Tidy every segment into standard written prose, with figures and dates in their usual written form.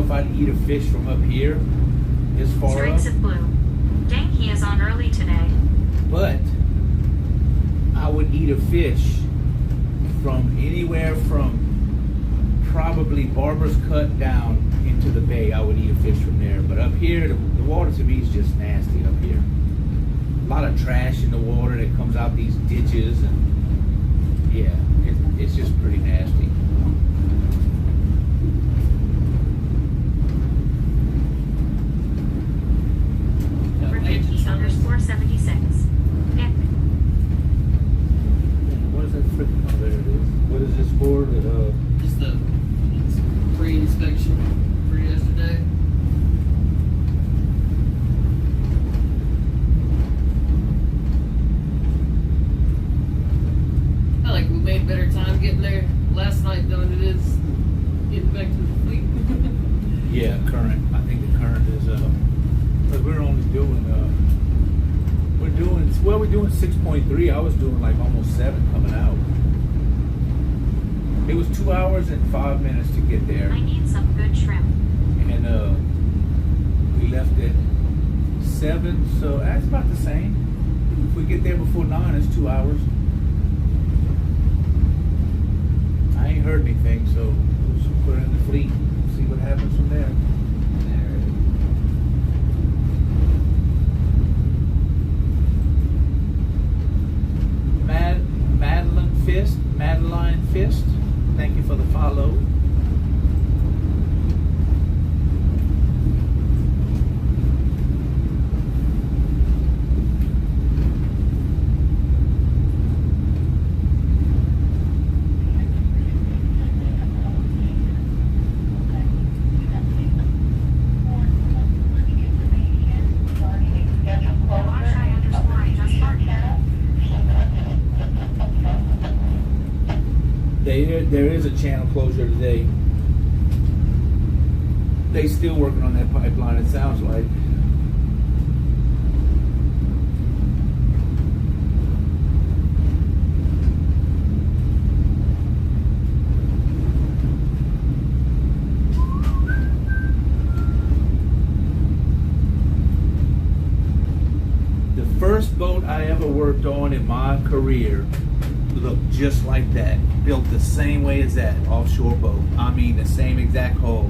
if I'd eat a fish from up here this far Streaks up. of blue. Dang, he is on early today. But I would eat a fish from anywhere from probably Barber's Cut down into the bay. I would eat a fish from there. But up here, the water to me is just nasty up here. A lot of trash in the water that comes out these ditches, and yeah, it's just pretty nasty. Ricky_76. What is that freaking? Oh, there it is. What is this for? Just the pre-inspection for yesterday. I like we made better time getting there last night than it is getting back to the fleet. Yeah, current. I think the current is because we're only doing we're doing 6.3. I was doing like almost 7 coming out. It was 2 hours and 5 minutes to get there. I need some good shrimp. And we left at 7, so that's about the same. If we get there before 9, it's 2 hours. I ain't heard anything, so we'll just put it in the fleet. See what happens from there. Madeline Fist, thank you for the follow. There is a channel closure today. They still working on that pipeline, it sounds like. The first boat I ever worked on in my career looked just like that. Built the same way as that offshore boat. I mean, the same exact hull.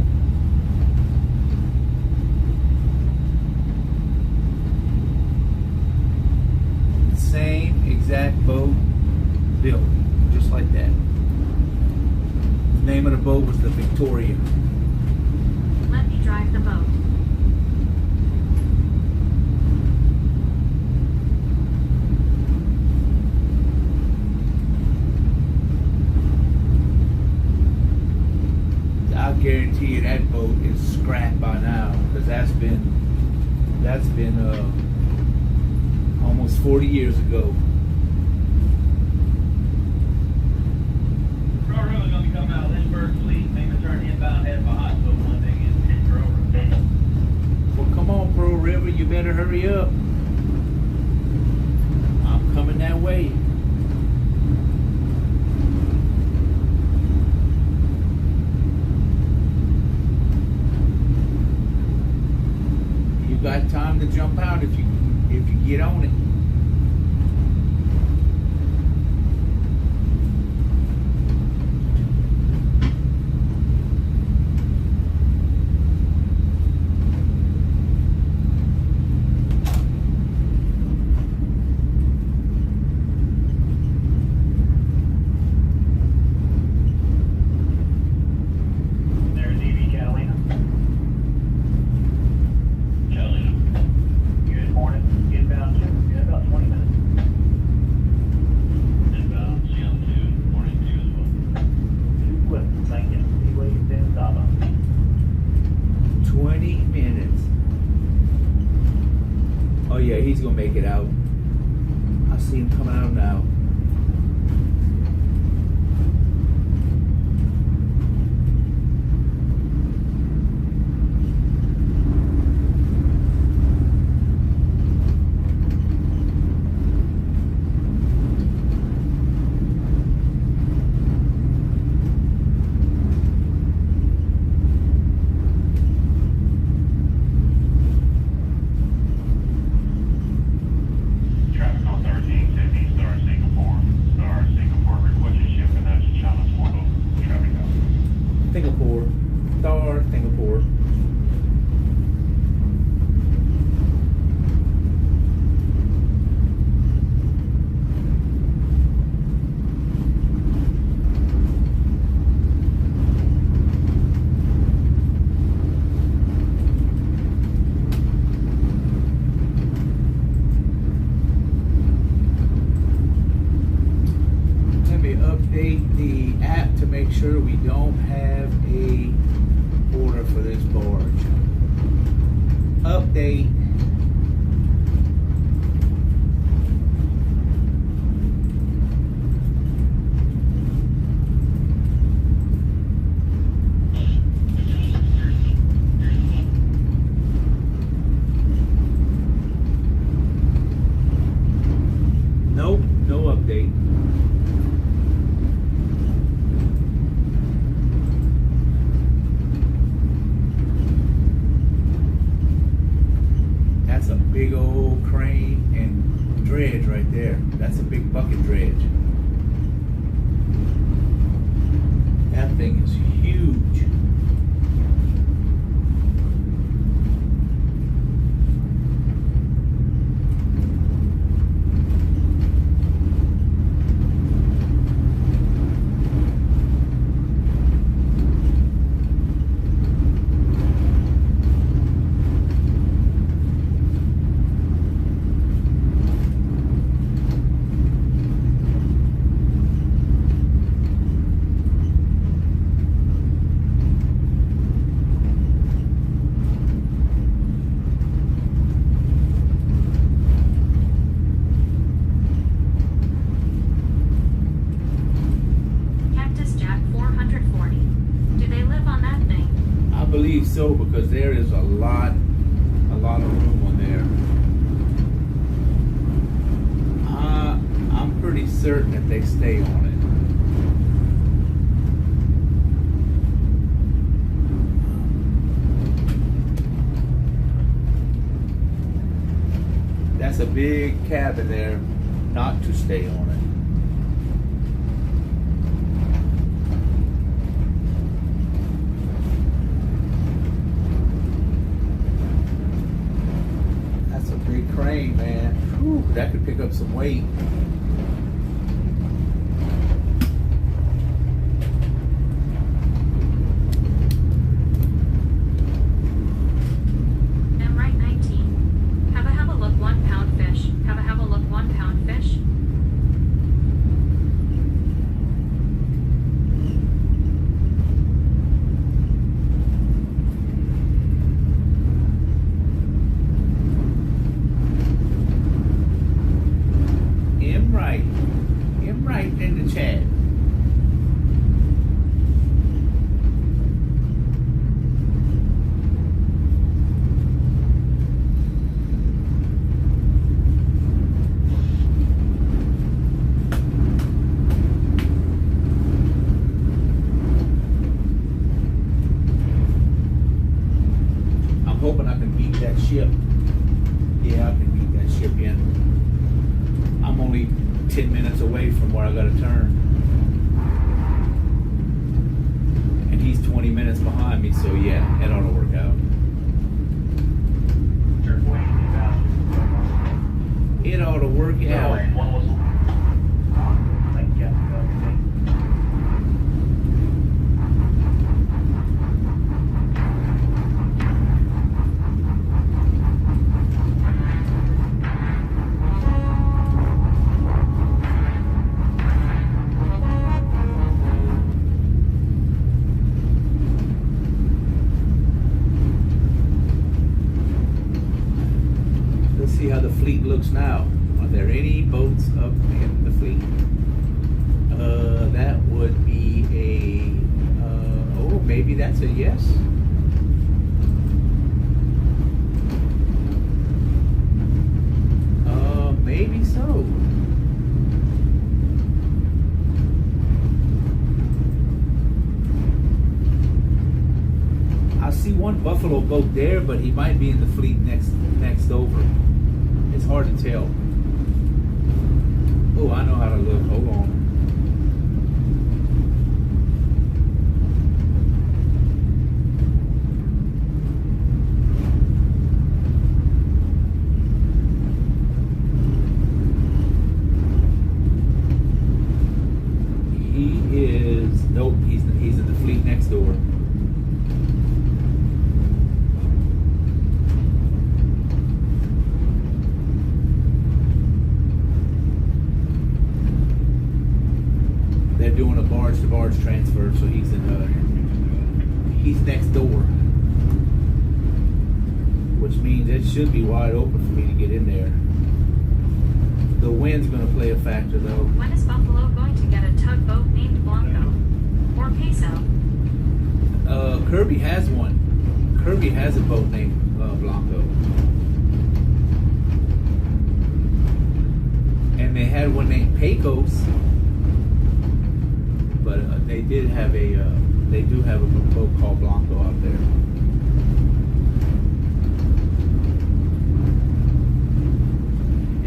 Same exact boat built just like that. The name of the boat was the Victoria. Let me drive the boat. I guarantee you that boat is scrapped by now, because that's been almost 40 years ago. Railroad is going to be coming out of Lynchburg fleet, may return inbound headed by Hospital Monday in Pearl River. Well, come on, Pearl River, you better hurry up. I'm coming that way. Got time to jump out if you get on it. He's gonna make it out. I see him coming out now. Singapore. Star, Singapore. Let me update the app to make sure we don't have a order for this barge. Update. Nope, no update. That's a big old crane and dredge right there. That's a big bucket dredge. That thing is huge. Cactus Jack 440. Do they live on that thing? I believe so because there is a lot of room on there. I'm pretty certain that they stay on it. That's a big cabin there, not to stay on it. That's a big crane, man. Whew, that could pick up some weight. M right 19. Have a look 1 pound fish. Have a look 1 pound fish. M right in the chat. I'm hoping I can beat that ship. Yeah, I can beat that ship in. I'm only 10 minutes away from where I gotta turn. And he's 20 minutes behind me, so yeah, it ought to work out. It ought to work out. Let's see how the fleet looks now. Are there any boats up in the fleet? That would be a, oh, maybe that's a yes. Maybe so. I see one buffalo boat there, but he might be in the fleet next over. It's hard to tell. Oh, I know how to look. Hold on. next door, which means it should be wide open for me to get in there. The wind's going to play a factor, though. When is Buffalo going to get a tugboat named Blanco? Or Peso? Kirby has one. Kirby has a boat named Blanco. And they had one named Pecos. But they do have a boat called Blanco out there.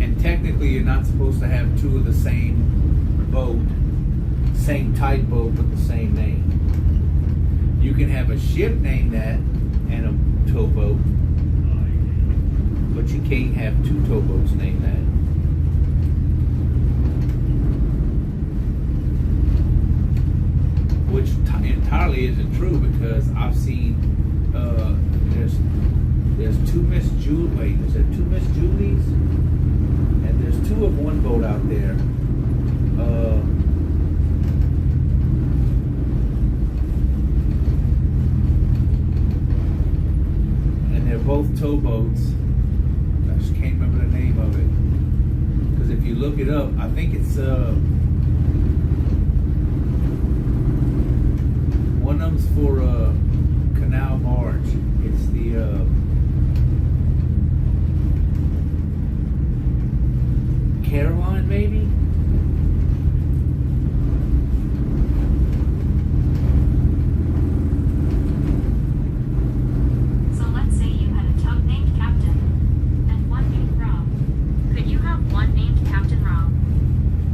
And technically, you're not supposed to have two of the same boat, same type boat with the same name. You can have a ship named that and a towboat, but you can't have two towboats named that. Which entirely isn't true, because I've seen there's two Miss Julie. Wait, is there two Miss Julies? And there's two of one boat out there. And they're both towboats. I just can't remember the name of it. Because if you look it up, I think it's one of them's for canal barge. It's the Caroline, maybe? So let's say you had a tug named Captain and one named Rob. Could you have one named Captain Rob?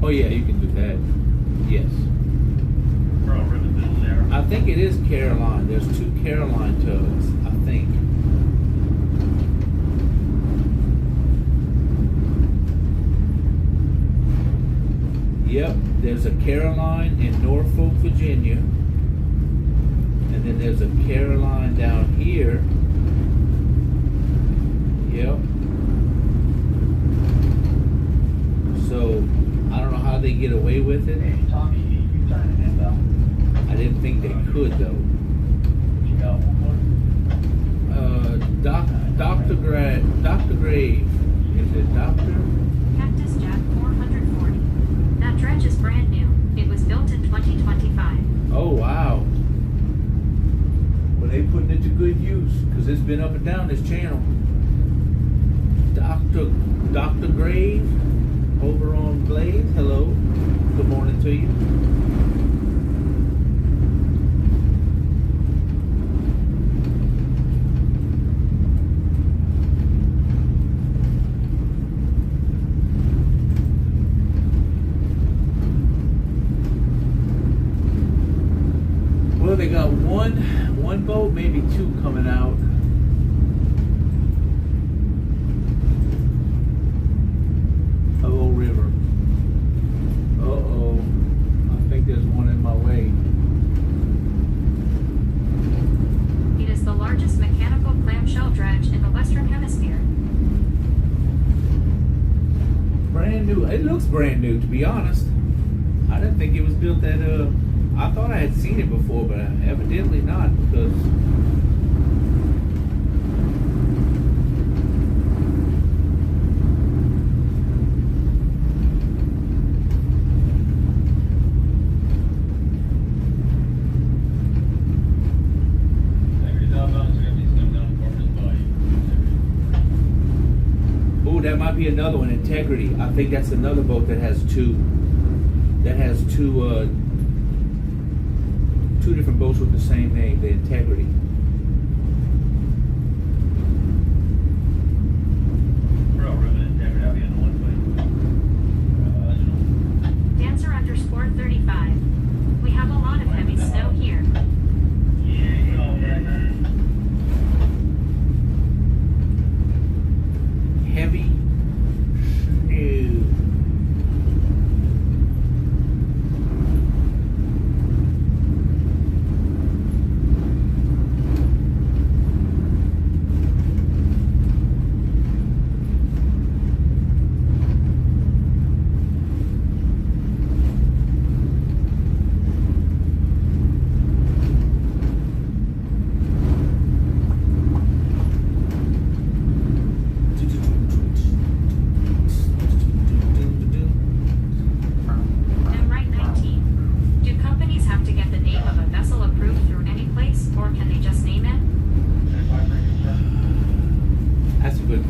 Oh yeah, you can do that. Yes. Pearl Ribbon Bill there. I think it is Caroline. There's two Caroline tugs, I think. Yep, there's a Caroline in Norfolk, Virginia. And then there's a Caroline down here. Yep. So, I don't know how they get away with it. Hey, Tommy, you turning in though? I didn't think they could, though. You got one Dr. Grave. Is it Doctor? Cactus Jack 440. That dredge is brand new. It was built in 2025. Oh, wow. Well, they putting it to good use, because it's been up and down this channel. Dr. Grave over on Blaze. Hello. Good morning to you. Well, they got one boat, maybe two coming out. Of Old River. Uh-oh. I think there's one in my way. It is the largest mechanical clamshell dredge in the Western Hemisphere. Brand new. It looks brand new, to be honest. I didn't think it was built at I thought I had seen it before, but evidently not, because oh, that might be another one, Integrity. I think that's another boat that has two different boats with the same name, the Integrity. Pearl Ribbon Integrity, I'll be on the one way. Dancer _35. We have a lot of heavy snow here. Yeah, you know that. Heavy snow.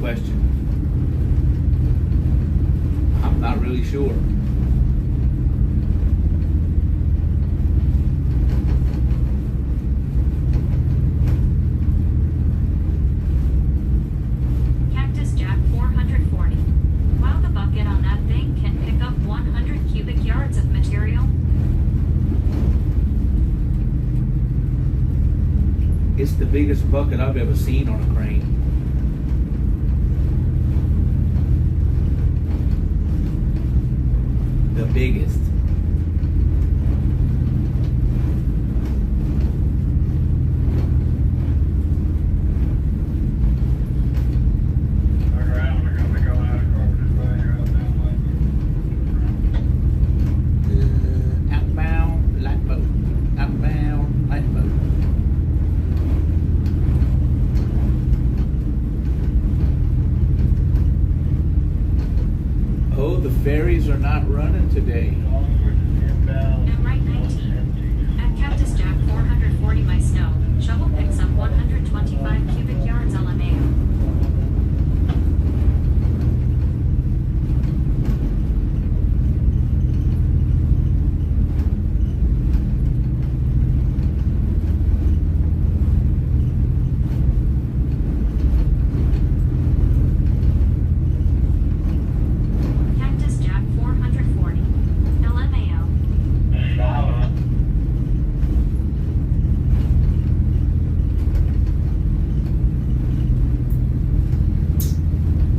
question. I'm not really sure. Cactus Jack 440. Wow, the bucket on that thing can pick up 100 cubic yards of material. It's the biggest bucket I've ever seen on a crane. The biggest. Look around, they're gonna be going out of Corpus Bay or out down Lake. Outbound light boat. Outbound light boat. Oh, the ferries are not running today. Longford is inbound. And right 19. At Cactus Jack 440 my snow, shovel picks up 125 cubic yards LMAO. Cactus Jack 440. LMAO. And Lala.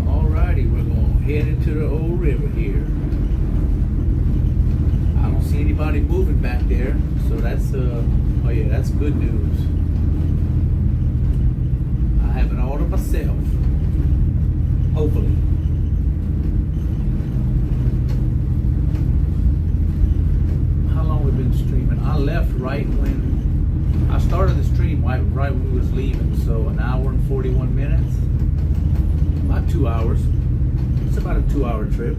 Alrighty, we're gonna head into the old river here. I don't see anybody moving back there, so that's oh yeah, that's good news. I have it all to myself. Hopefully. How long we been streaming? I left right when I started the stream right when we was leaving, so an hour and 41 minutes. About 2 hours. It's about a 2-hour trip.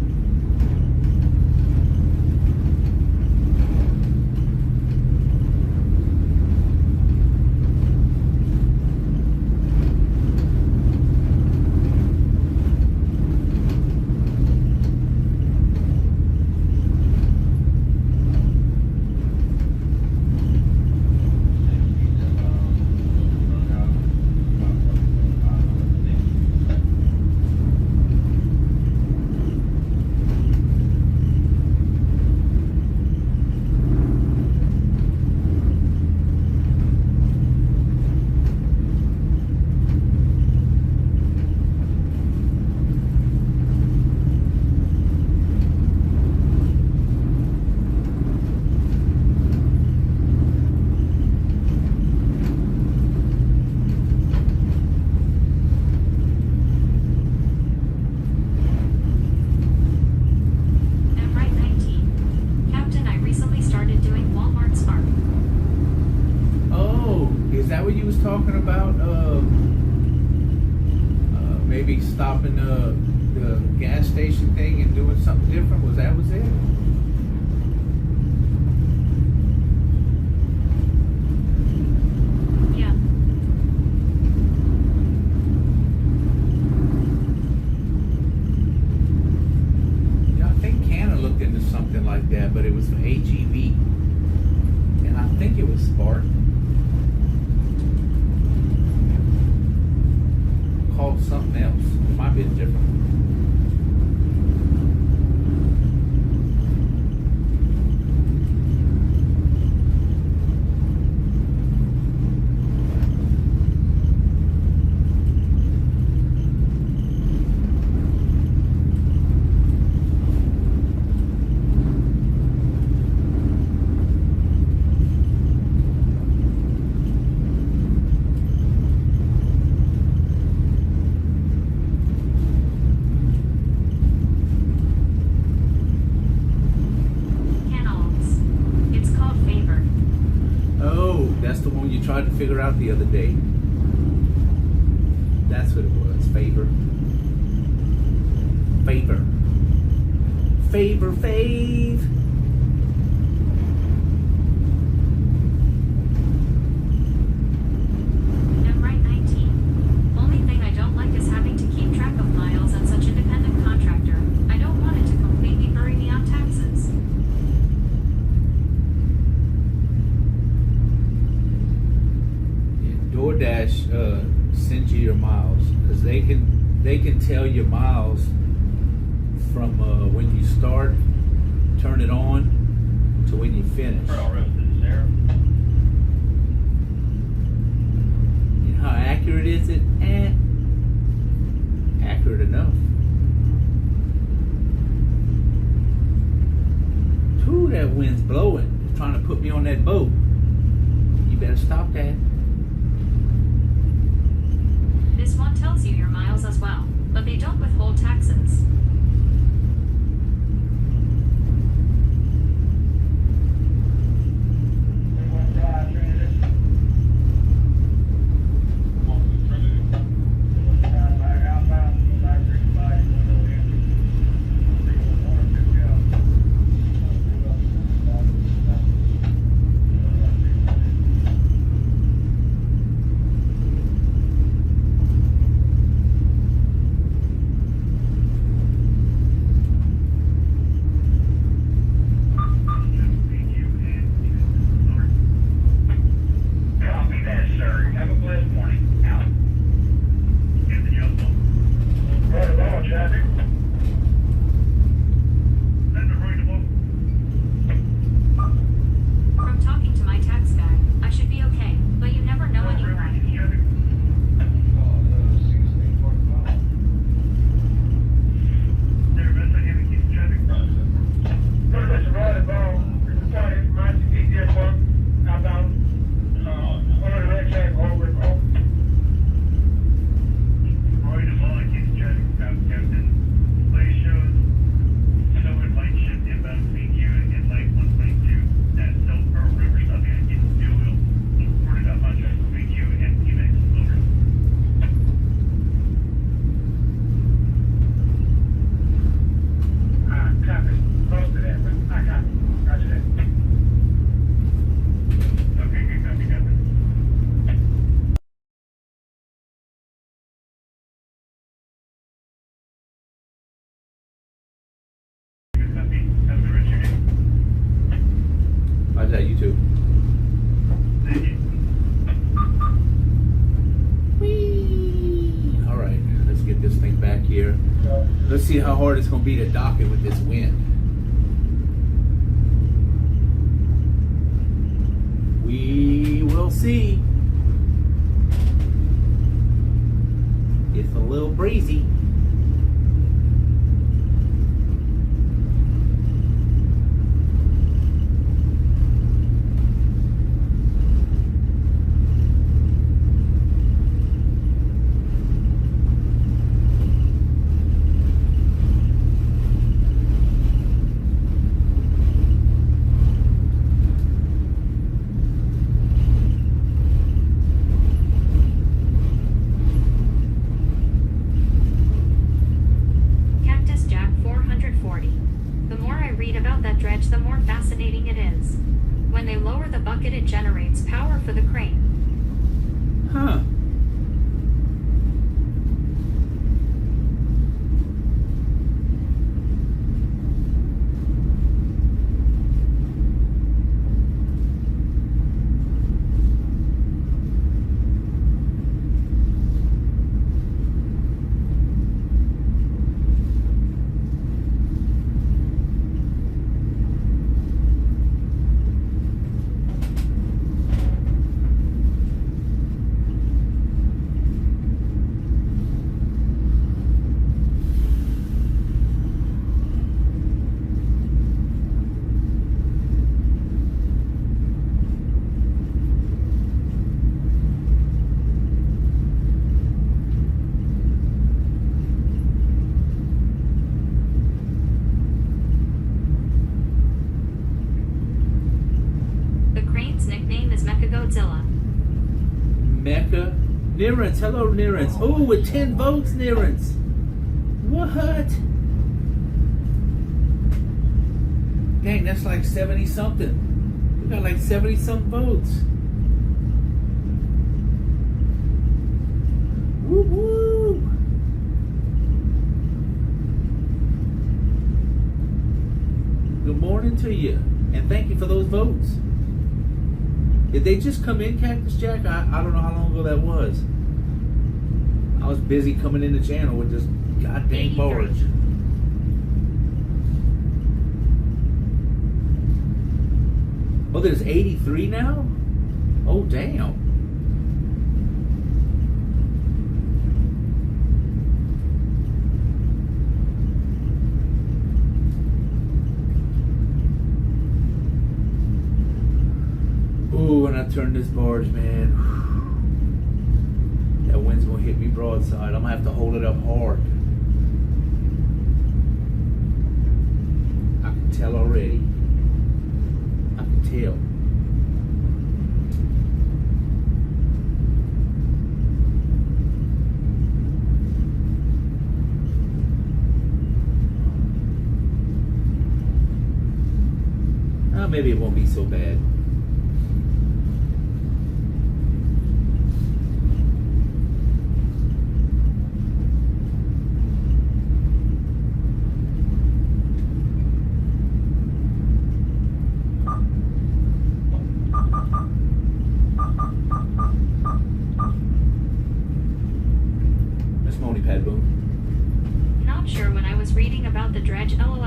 And right 19. Captain, I recently started doing Walmart Spark. Oh, is that what you was talking about? Maybe stopping the gas station thing and doing something different? Was it? Yeah. Yeah, I think Canna looked into something like that, but it was for AGV. And I think it was Spark. Called something else. It might be different. Tried to figure out the other day. That's what it was. Favor. Fave. And right 19. Only thing I don't like is having to keep track of DoorDash sends you your miles because they can tell your miles from when you start, turn it on, to when you finish. For all roasted, Sarah. And how accurate is it? Accurate enough. Ooh, that wind's blowing. It's trying to put me on that boat. You better stop that. This one tells you your miles as well, but they don't withhold taxes. From talking to my tax guy, I should be okay, but you never know anymore. How's that, YouTube? Whee! All right, let's get this thing back here. Let's see how hard it's going to be to dock it with this wind. We will see. It's a little breezy. The more fascinating it is. When they lower the bucket, it generates power for the crane. Huh. Mecca. Nirance. Hello, Nirance. Oh, with 10 votes, Nirance. What? Dang, that's like 70 something. We got like 70 something votes. Woo woo. Good morning to you. And thank you for those votes. Did they just come in, Cactus Jack? I don't know how long ago that was. I was busy coming in the channel with this goddamn barge. Oh, there's 83 now? Oh, damn. Ooh, when I turn this barge, man, that wind's gonna hit me broadside. I'm gonna have to hold it up hard. I can tell already. I can tell. Maybe it won't be so bad. Miss Moni Pad Boom. Not sure when I was reading about the dredge, lol.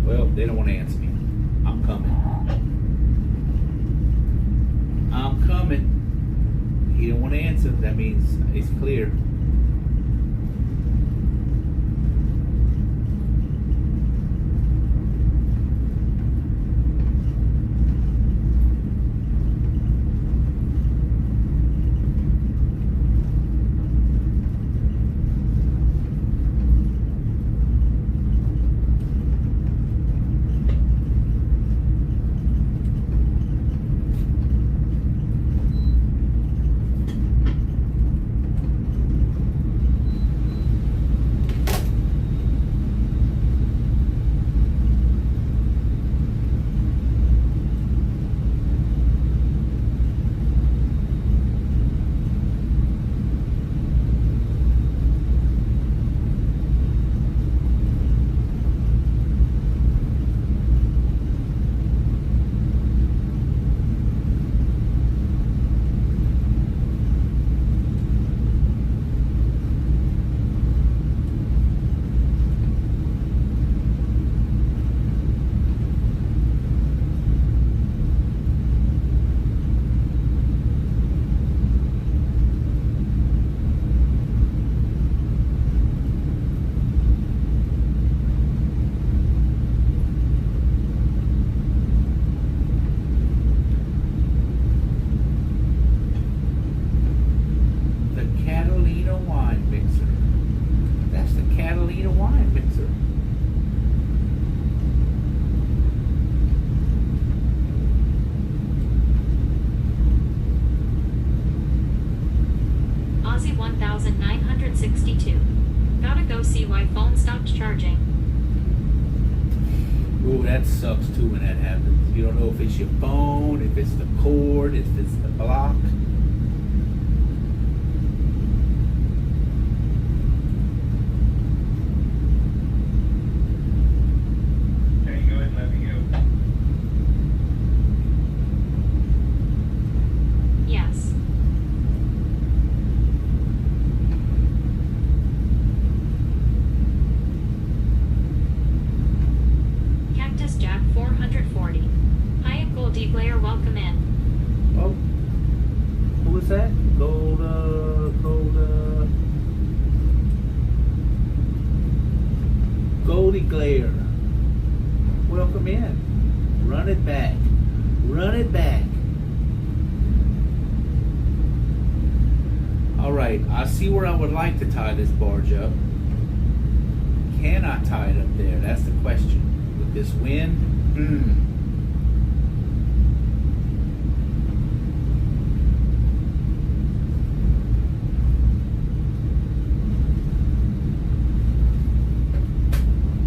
Well, they don't want to answer me. I'm coming. I'm coming. He don't want to answer. That means it's clear. Aussie 1962. Gotta go see why phone stopped charging. Ooh, that sucks too when that happens. You don't know if it's your phone, if it's the cord, if it's the block. Okay, go ahead and let me go. Yes. Cactus Jack 440. Hi, Goldie Blair, welcome in. Oh, who was that? Goldie Glare. Welcome in. Run it back. Run it back. Alright, I see where I would like to tie this barge up. Can I tie it up there? That's the question. With this wind?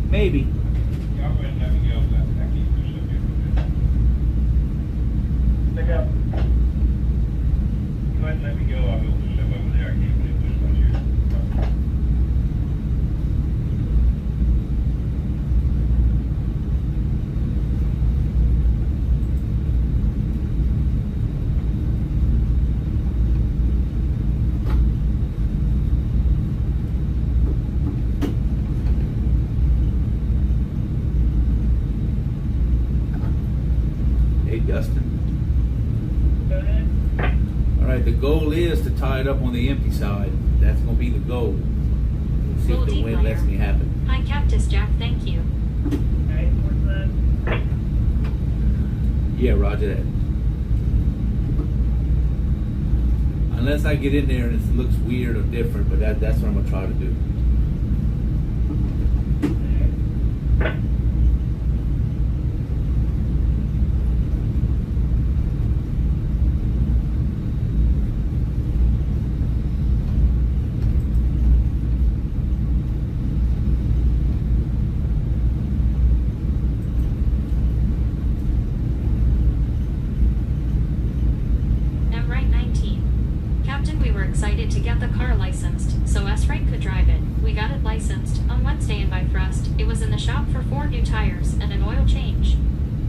Maybe. Y'all go ahead and let me go. I can't push up here with this. Pick up. Go ahead and let me go. I'll go push up over there. I can't really push much here. Hey, Dustin. Go ahead. All right, the goal is to tie it up on the empty side. That's going to be the goal. We'll see if the wind lets me happen. Hi, Cactus Jack, thank you. Okay, what's that? Yeah, roger that. Unless I get in there and it looks weird or different, but that's what I'm going to try to do. Right 19. Captain, we were excited to get the car licensed, so S-Right could drive it. We got it licensed on Wednesday and by thrust, it was in the shop for 4 new tires and an oil change.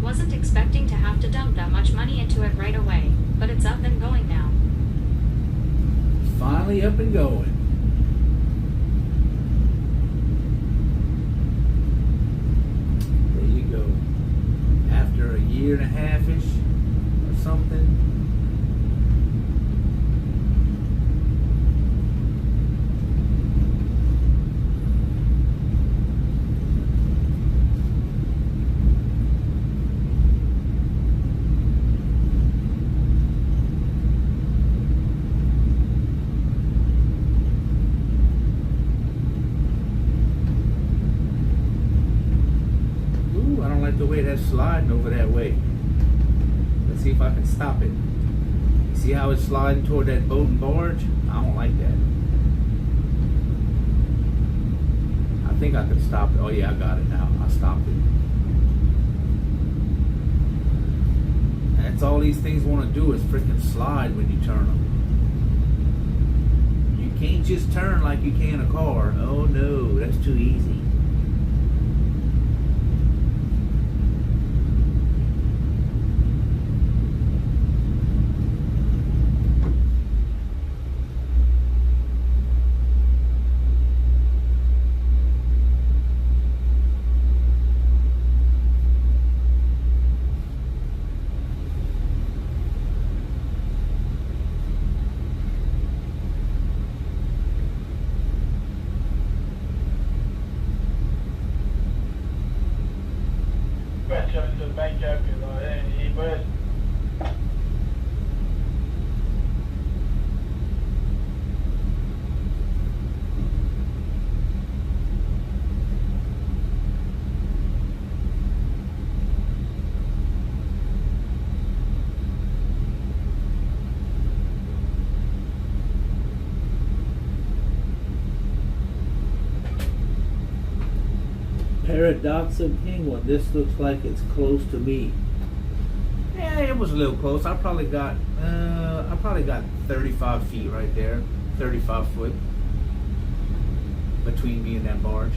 Wasn't expecting to have to dump that much money into it right away, but it's up and going now. Finally up and going. There you go. After a year and a half-ish or something. The way that's sliding over that way. Let's see if I can stop it. See how it's sliding toward that boat and barge? I don't like that. I think I can stop it. Oh yeah, I got it now. I stopped it. That's all these things want to do is freaking slide when you turn them. You can't just turn like you can a car. Oh no, that's too easy. To the bank up and he was. Paradoxa penguin. This looks like it's close to me. Yeah, it was a little close. I probably got 35 feet right there, 35 foot between me and that barge.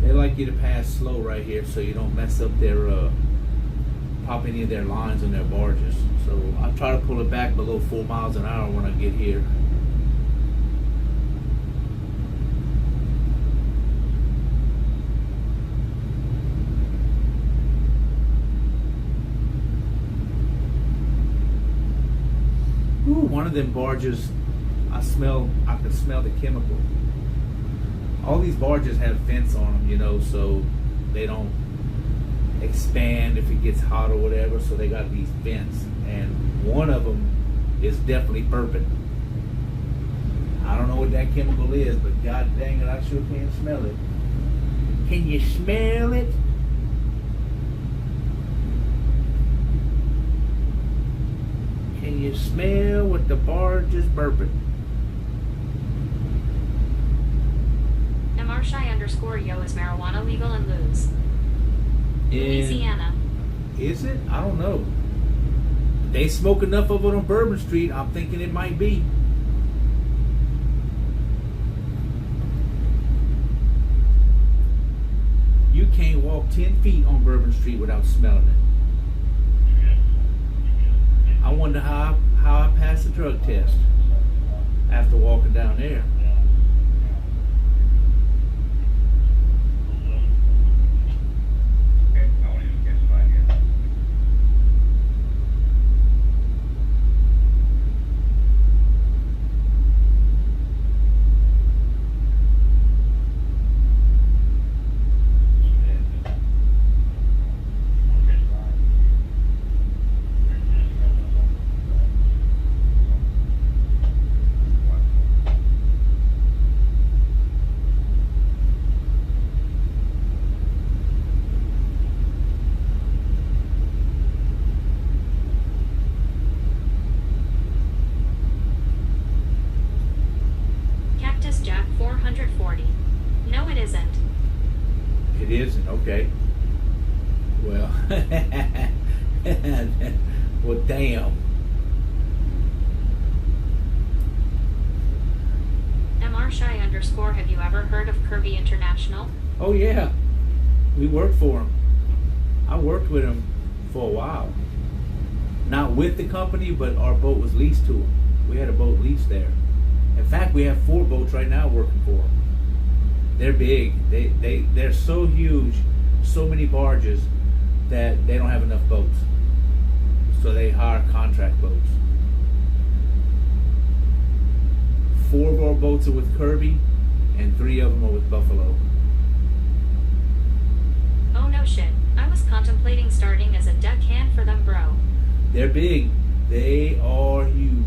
They like you to pass slow right here so you don't mess up their pop any of their lines on their barges. So I try to pull it back below 4 miles an hour when I get here. Ooh, one of them barges, I can smell the chemical. All these barges have vents on them, you know, so they don't expand if it gets hot or whatever, so they got these vents, and one of them is definitely burping. I don't know what that chemical is, but god dang it, I sure can smell it. Can you smell it? Can you smell what the barge is burping? Yo, is marijuana legal in Luz? Louisiana. Is it? I don't know. They smoke enough of it on Bourbon Street, I'm thinking it might be. can't walk 10 feet on Bourbon Street without smelling it. I wonder how I passed the drug test after walking down there. Jack 440. No, it isn't. It isn't, okay. Well, well, damn. MR_, have you ever heard of Kirby International? Oh yeah, we worked for him. I worked with him for a while. Not with the company, but our boat was leased to him. We had a boat leased there. In fact, we have 4 boats right now working for them. They're big. They're so huge, so many barges that they don't have enough boats. So they hire contract boats. 4 of our boats are with Kirby, and 3 of them are with Buffalo. Oh no shit. I was contemplating starting as a deckhand for them, bro. They're big. They are huge.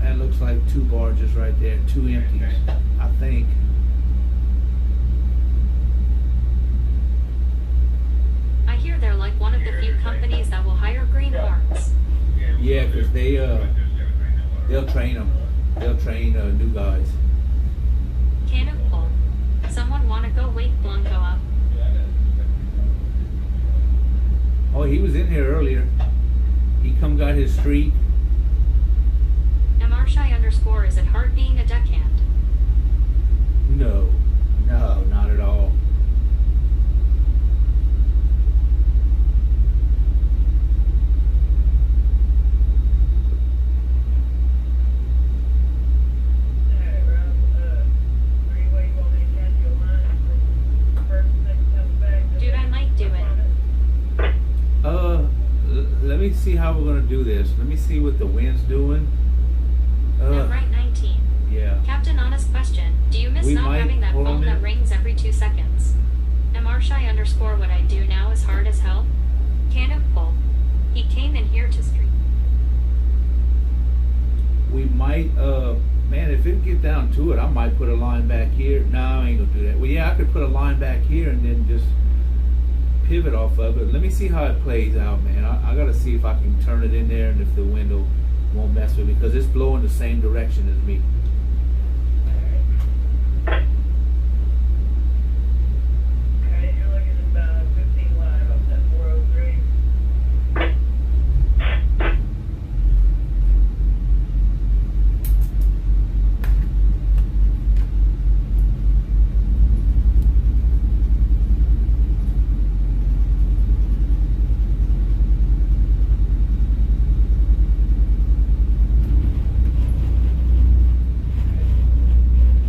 That looks like 2 barges right there, 2 empties, I think. I hear they're like one of the few companies that will hire greenhorns. Yeah, because they'll train them. They'll train new guys. Cannon pull. Someone wanna go wake Blanco up? Oh, he was in here earlier. He come got his streak. MR_, is it hard being a deckhand? No, not at all. Dude, I might do it. Let me see how we're gonna do this. Let me see what the wind's doing. I'm right 19. Yeah. Captain, honest question. Do you miss We not might- having that hold on a phone that minute. rings every 2 seconds? MR_, what I do now is hard as hell? Cannon pull. He came in here to stream. We might, man, if it get down to it, I might put a line back here. No, I ain't gonna do that. Well, yeah, I could put a line back here and then just pivot off of it. Let me see how it plays out, man. I gotta see if I can turn it in there and if the window won't mess with me, because it's blowing the same direction as me.